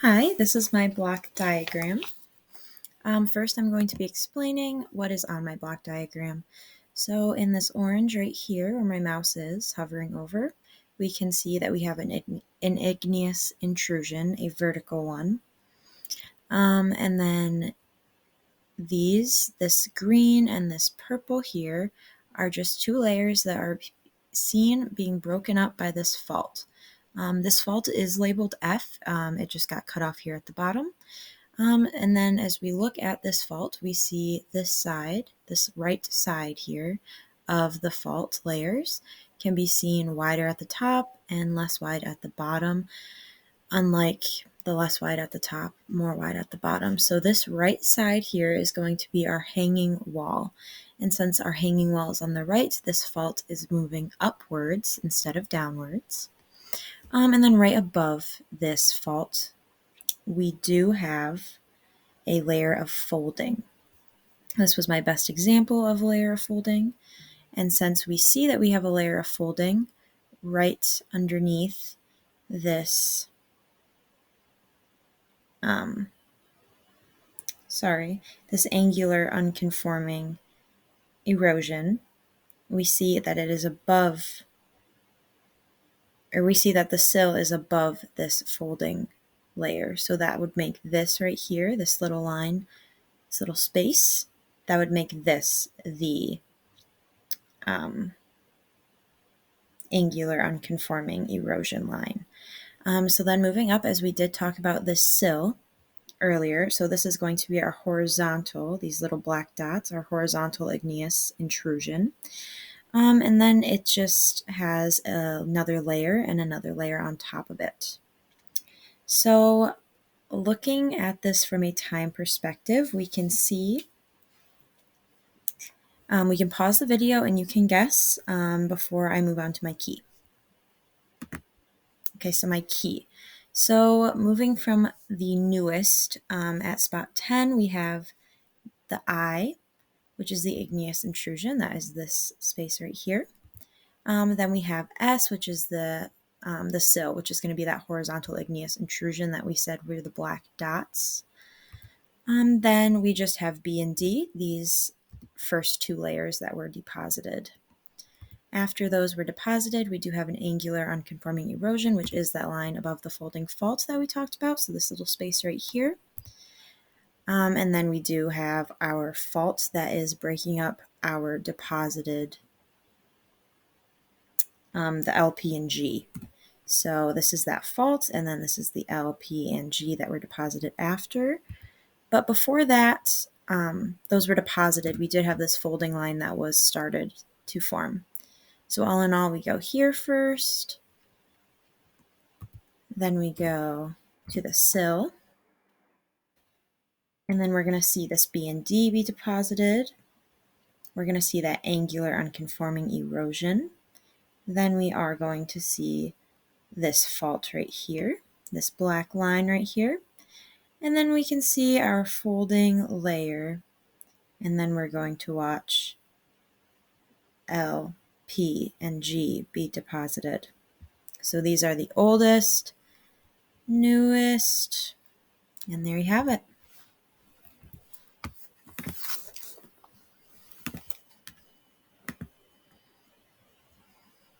Hi, this is my block diagram. First, I'm going to be explaining what is on my block diagram. So in this orange right here, where my mouse is hovering over, we can see that we have an igneous intrusion, a vertical one. And then this green and this purple here, are just two layers that are seen being broken up by this fault. This fault is labeled F. It just got cut off here at the bottom. And then as we look at this fault, we see this side, this right side here of the fault layers can be seen wider at the top and less wide at the bottom, unlike the less wide at the top, more wide at the bottom. So this right side here is going to be our hanging wall. And since our hanging wall is on the right, this fault is moving upwards instead of downwards. And then right above this fault, we do have a layer of folding. This was my best example of a layer of folding. And since we see that we have a layer of folding right underneath this, this angular unconforming erosion, we see that it is above, or we see that the sill is above this folding layer. So that would make this right here, this little line, this little space, that would make this the angular unconforming erosion line. So then moving up, as we did talk about this sill earlier, so this is going to be our horizontal, these little black dots, our horizontal igneous intrusion. And then it just has another layer and another layer on top of it. So looking at this from a time perspective, we can see, we can pause the video and you can guess before I move on to my key. Okay, so my key. So moving from the newest, at spot 10, we have the I, which is the igneous intrusion. That is this space right here. Then we have S, which is the sill, which is going to be that horizontal igneous intrusion that we said were the black dots. Then we just have B and D, these first two layers that were deposited. After those were deposited, we do have an angular unconforming erosion, which is that line above the folding fault that we talked about, so this little space right here. And then we do have our fault that is breaking up our deposited, the LP and G. So this is that fault, and then this is the LP and G that were deposited after. But before that, those were deposited, we did have this folding line that was started to form. So all in all, we go here first, then we go to the sill, and then we're going to see this B and D be deposited. We're going to see that angular unconforming erosion. Then we are going to see this fault right here, this black line right here. And then we can see our folding layer, and then we're going to watch L, P, and G be deposited. So these are the oldest, newest, and there you have it.